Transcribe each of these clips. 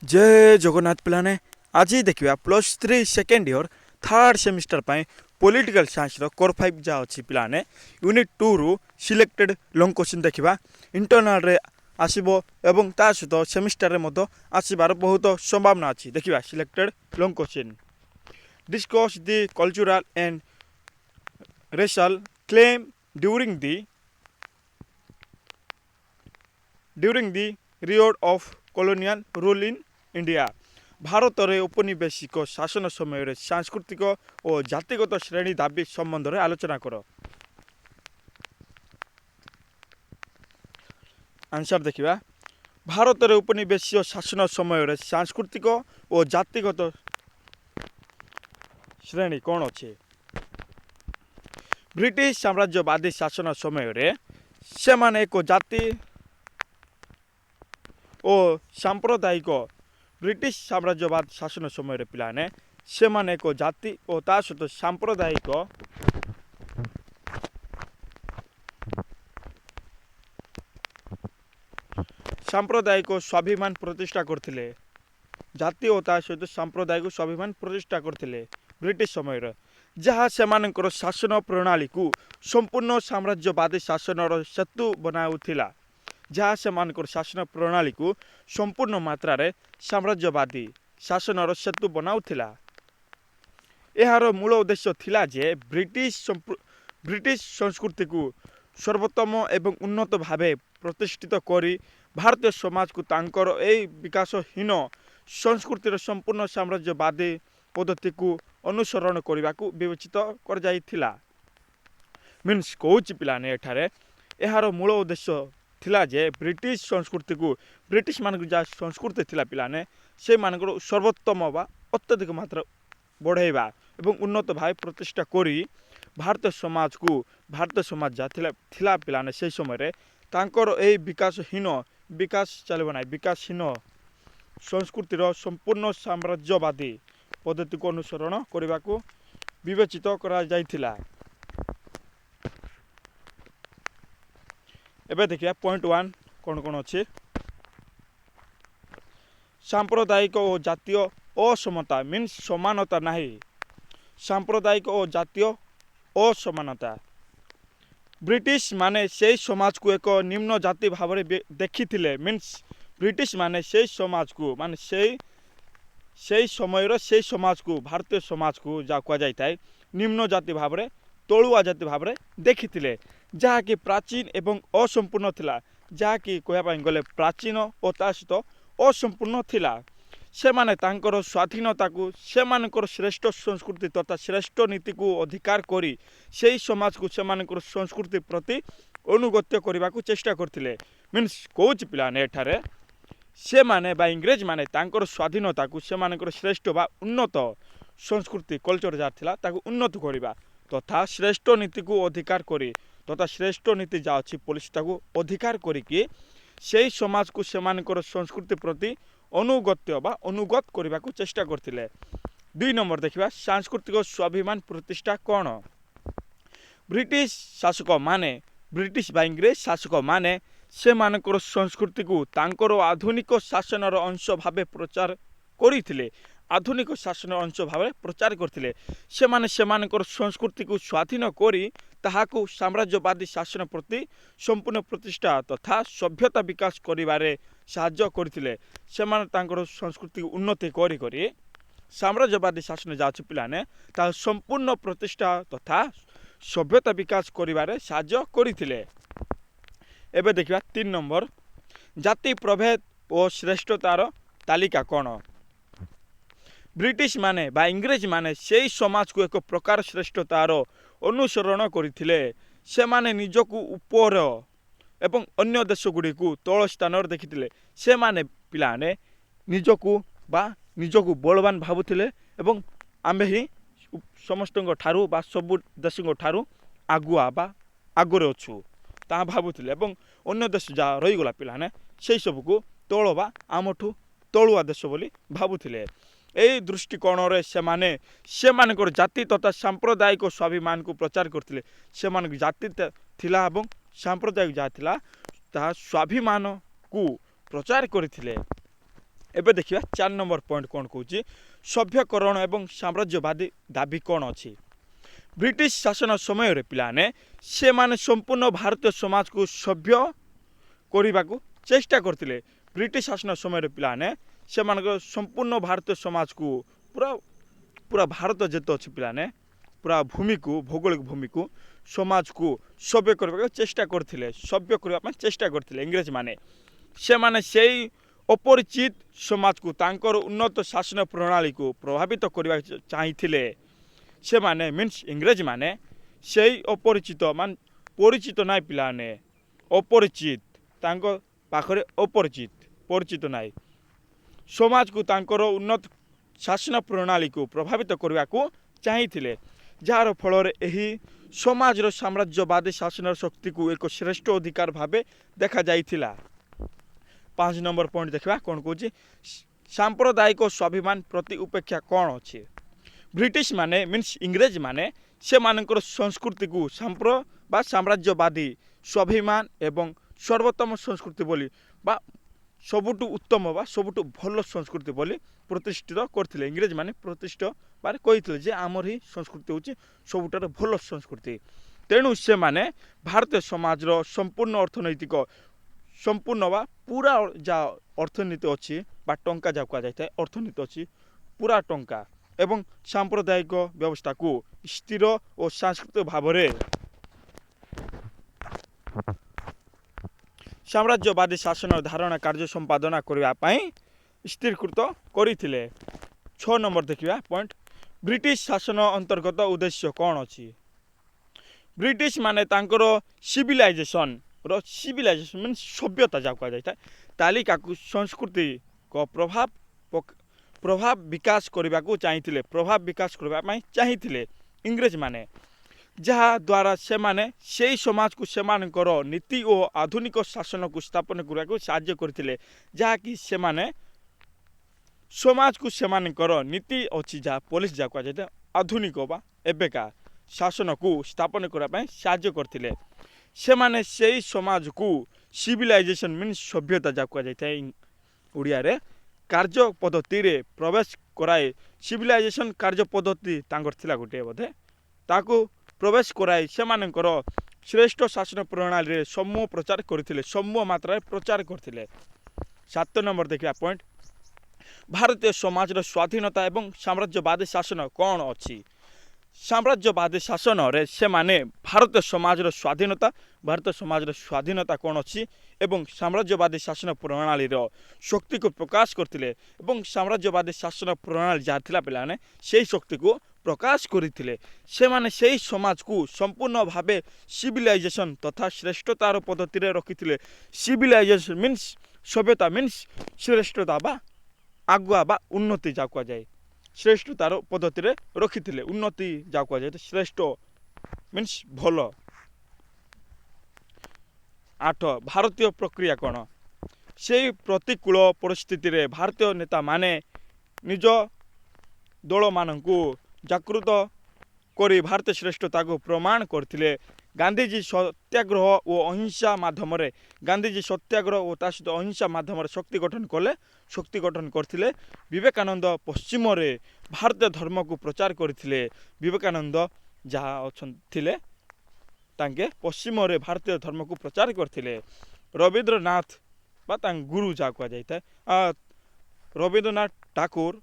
जय जगन्नाथ पिलाने आज देखा +3 second year third semester political science core 5 जहाँ अच्छी पिलाने यूनिट 2 रु सिलेक्टेड लॉन्ग क्वेश्चन देखा इंटरनल रे आसब एवं ता सहित सेमिस्टर रे आसबार बहुत संभावना अच्छी देखा selected long question discuss the cultural and racial claim during the period of colonial rule in India Bharat में औपनिवेशिक शासन समय सांस्कृतिक और जातिगत श्रेणी दाबी संबंध में आलोचना कर। आंसर देखा भारत में औपनिवेशिक शासन समय सांस्कृतिक और जातिगत श्रेणी कौन अच्छे ब्रिटिश साम्राज्यवादी शासन समय से माने एक जाति और सांप्रदायिक ब्रिटिश साम्राज्यवाद शासन समय पिलाने से माने एक जाति और ता सहित सांप्रदायिक स्वाभिमान प्रतिष्ठा करथिले जाति और ता सहित सांप्रदायिक स्वाभिमान प्रतिष्ठा करथिले ब्रिटिश समय जहाँ सेमानकर शासन प्रणाली को संपूर्ण साम्राज्यवादी शासन सेतु बनाउथिला जहाँ सेमानकर शासन प्रणाली को संपूर्ण मात्रा रे साम्राज्यवादी शासन सेतु बनाउथिला। यार मूल उद्देश्य थिला जे ब्रिटिश संस्कृति को सर्वोत्तम एवं उन्नत भावे प्रतिष्ठित करी भारतीय समाज को तांकर ए विकासहीन संस्कृतिर संपूर्ण साम्राज्यवादी पद्धति को अनुसरण करने को विवेचित कर जाइथिला। मीन्स कौच पिलाने एठारे यार मूल उद्देश्य थिला जे ब्रिटिश संस्कृति को ब्रिटिश मान जहाँ संस्कृति थिला पिलाने से मानकर सर्वोत्तम बा अत्यधिक मात्रा बढ़ाइबा एवं उन्नत भाव प्रतिष्ठा करी भारतीय समाज जहाँ थिला पिलाने से समय तांकर ए विकास चलबो ना विकासहीन संस्कृतिर संपूर्ण साम्राज्यवादी पद्धति को अनुसरण करने को विवेचित करा जाइथिला। एबे देखिए पॉइंट 1 कौन कौन अच्छे सांप्रदायिक और जातीय असमता मीन्स समानता नहीं सांप्रदायिक और जातीय असमानता ब्रिटिश माने से समाज को एक निम्न जाति भाव देखी मीन्स ब्रिटिश माने से समाज को माने से समय से समाज को भारतीय समाज को जहाँ कहुए निम्न जाति भाव तलुआ जाति भाव देखी जहाँकि प्राचीन एवं असंपूर्ण थिला जहाँकि कहवाई गले प्राचीन और ता सहित असंपूर्ण थिला से माने तांकर स्वाधीनता को से मानकर श्रेष्ठ संस्कृति तथा श्रेष्ठ नीति को अधिकार करी से समाज को से मानकर संस्कृति प्रति अनुगत्य करने को चेष्टा करथिले। मीन्स कौच पिलाने एठारे से माने बा इंग्रेज माने तांकर स्वाधीनता को से मानकर श्रेष्ठ बा उन्नत संस्कृति कल्चर जहाँ थिला ताको उन्नत करवा तथा श्रेष्ठ नीति को अधिकार करी तथा श्रेष्ठ नीति जहाँ अच्छी पुलिस ताको अधिकार करिकी से समाज को सेमानकर संस्कृति प्रति अनुगत्य बा अनुगत करने को चेष्टा करथिले। 2 नंबर देखिबा सांस्कृतिक स्वाभिमान प्रतिष्ठा कौन ब्रिटिश शासक माने ब्रिटिश बा इंग्रेज शासक माने से मानकर संस्कृति को तांकर आधुनिक शासन अंश भावे प्रचार करिथिले आधुनिक शासन अंश भाव प्रचार करथिले से माने सेमानकर संस्कृति को स्वाधीन करी ताहाको साम्राज्यवादी शासन प्रति संपूर्ण प्रतिष्ठा तथा सभ्यता विकास करिबारे साहाय्य करथिले से माने तांकर संस्कृति उन्नति करी करी साम्राज्यवादी शासन जाछि पिलाने ता संपूर्ण प्रतिष्ठा तथा सभ्यता विकास करिबारे साहाय्य करथिले। एबे देखिबा 3 नंबर जाति प्रभेद और श्रेष्ठतार तालिका कौन ब्रिटिश माने बा इंग्रेज माने से समाज को एक प्रकार श्रेष्ठतार अनुसरण करथिले से माने निजको ऊपर एवं अन्य देश गुड़ी को तल स्थान देखिथिले से माने पिलाने निजको बलवान भाबुथिले एवं आम्भे ही समस्तଙ୍କ ठारू बा सब देशଙ୍କ ठारू आगुआ बा आगरे अछु ता भाबुथिले एवं अन्य देश जा रहीगला पिलाने से सब को तल बा आमठू तलुआ देश बोली भाबुथिले। यही दृष्टिकोण से मानकर जाति तथा सांप्रदायिक स्वाभिमान को प्रचार करथिले से मान जाति थिला एवं सांप्रदायिक जहाँ थिला ता स्वाभिमान को प्रचार करथिले। एबे देखिए 4 नंबर पॉइंट कौन कहूँ सभ्यकरण एवं साम्राज्यवादी दाबी कौन अच्छी ब्रिटिश शासन समय रे पिलाने से माने संपूर्ण भारतीय समाज को सभ्य करने को चेष्टा करते ब्रिटिश शासन समय रे पिलाने से संपूर्ण भारतीय समाज को पूरा पूरा भारत जिते अच्छी पिलाने पूरा भूमि को भौगोलिक भूमि को समाज को सभ्य करने चेष्टा करते सभ्य करने चेष्टा करते इंग्रेज माने से माने से अपरिचित समाज को तांकर उन्नत शासन प्रणाली को प्रभावित करने चाहिए से माने मीन्स इंग्रेज माने से अपरिचित मान परिचित नाई पिलाने अपरिचित तांको पाखरे अपरिचित परिचित नाई समाज को तांकर उन्नत शासन प्रणाली को प्रभावित करने को चाहिए जार फल समाज साम्राज्यवादी शासन शक्ति को एक श्रेष्ठ अधिकार भावे देखा जाइथिला 5 नंबर पॉइंट देखा कौन कौन सांप्रदायिक स्वाभिमान प्रति उपेक्षा कौन अच्छे ब्रिटिश माने मीन्स इंग्रेज माने से मानकर संस्कृति को साम्राज्यवादी स्वाभिमान एवं सर्वोत्तम संस्कृति बोली बा सबुठु उत्तम बा सबुठु भल संस्कृति बोली प्रतिष्ठित करथिले इंग्रेज माने प्रतिष्ठित बारे कहिथिले जे आमर ही संस्कृति होची सबुठार भल संस्कृति तेणु से माने भारतीय समाज रो संपूर्ण अर्थनैतिक संपूर्ण बा पूरा जा अर्थनीति अच्छी बा टंका जा कह जाए अर्थनीति अच्छी पूरा टंका एवं सांप्रदायिक व्यवस्था को स्थिर और सांस्कृतिक भाव में साम्राज्यवादी शासन धारणा कार्य संपादना करने स्थिरीकृत करते 6 नंबर देखिए पॉइंट ब्रिटिश शासन अंतर्गत उद्देश्य कौन अच्छी ब्रिटिश माने तांकर सिविलाइजेशन मीन सभ्यता जा कह जाए तालिका को संस्कृति को प्रभाव विकास करने को चाहिए प्रभाव विकास करने चाहिए इंग्रेज माने जहाँ द्वारा से माने से समाज को सेमानकर नीति और आधुनिक शासन को स्थापन करने को साहाय्य करते जहाँकि से माने समाज को सेमानकर नीति अच्छी जहाँ पुलिस जा कह जाए आधुनिक बा एबेका शासन को स्थापन करने साहाय्य करते से माने से समाज को सिविलाइजेशन मीन सभ्यता जा कह जाए ओडिया रे कार्य पद्धति रे प्रवेश कराए सिविलाइजेशन कार्य पद्धति तांकर थिला गोटे बोधे ताको प्रवेश कराए से मानकर श्रेष्ठ शासन प्रणाली रे समूह प्रचार करथिले समूह मात्रा प्रचार करथिले 7 नंबर देखिया पॉइंट भारतीय समाज रो स्वाधीनता एवं साम्राज्यवादी शासन कौन अच्छी साम्राज्यवादी शासन रे से माने भारतीय समाज रो स्वाधीनता कौन अच्छी एवं साम्राज्यवादी शासन प्रणाली रो शक्ति को प्रकाश करथिले एवं साम्राज्यवादी शासन प्रणाली जहाँ थिला पिलाने से शक्ति को प्रकाश करथिले से माने से समाज को संपूर्ण भावे सिविलाइजेशन तथा श्रेष्ठतार पद्धति रे रखिथिले सिविलाइजेशन मीन्स सभ्यता मीन्स श्रेष्ठता बा आगुआ बा उन्नति जा कह जाए श्रेष्ठतार पद्धति रे रखिथिले उन्नति जा कह जाए श्रेष्ठ मीन्स भल 8 भारतीय प्रक्रिया कौन से प्रतिकूल परिस्थिति रे भारतीय नेता माने निज दल मानकु जागृत करी भारतीय श्रेष्ठता को प्रमाण करथिले गांधीजी सत्याग्रह और अहिंसा माध्यम गांधीजी सत्याग्रह और ता सहित अहिंसा माध्यम शक्ति गठन करथिले विवेकानंद पश्चिम रे भारतीय धर्म को प्रचार करथिले विवेकानंद जहाँ अच्छे तांके पश्चिम रे भारतीय धर्म को प्रचार करथिले रवींद्रनाथ बा गुरु जहाँ कह जाए रवींद्रनाथ ठाकुर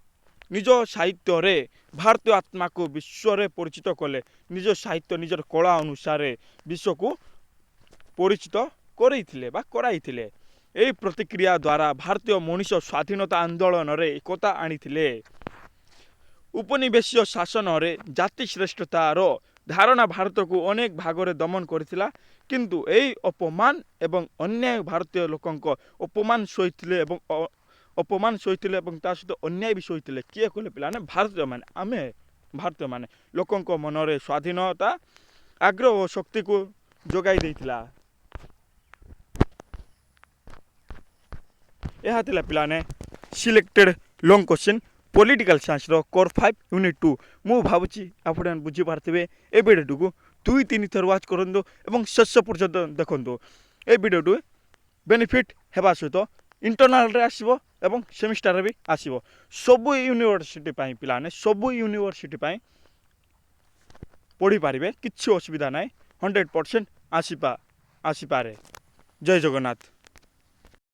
निज साहित्य रे भारतीय आत्मा को विश्व रे परिचित कले निज साहित्य निजर कला अनुसार विश्व को परिचित करइथिले बा कराइथिले एही प्रतिक्रिया द्वारा भारतीय मनुष्य स्वाधीनता आंदोलन रे एकता आनिथिले उपनिवेशीय शासन रे जाति श्रेष्ठतार धारणा भारत को अनेक भाग रे दमन करथिला किंतु एही अपमान एवं अन्याय भारतीय लोकंक अपमान सहिथिले एवं अपमान सहिथिले एवं ता सहित अन्याय भी सहिथिले किए कहले पिलाने भारतीय माने आमे भारतीय माने लोकंक मन रे स्वाधीनता आग्रह और शक्ति को जोगाई देथिला यह थिला पिलाने selected long question political science रो कोर 5 यूनिट 2 मु भाबुची आपण बुझी पारथिबे ए वीडियो को 2-3 थर वाच करंदो एवं शेष पर्यंत देखंदो ए वीडियो बेनिफिट हेबा सहित इंटरनाल आसो एवं सेमिस्टार भी आसो सबू यूनिवर्सिटी पिलाने सबू यूनिवर्सिटी पढ़ी पारे कि असुविधा ना 100% आसीपारे। जय जगन्नाथ।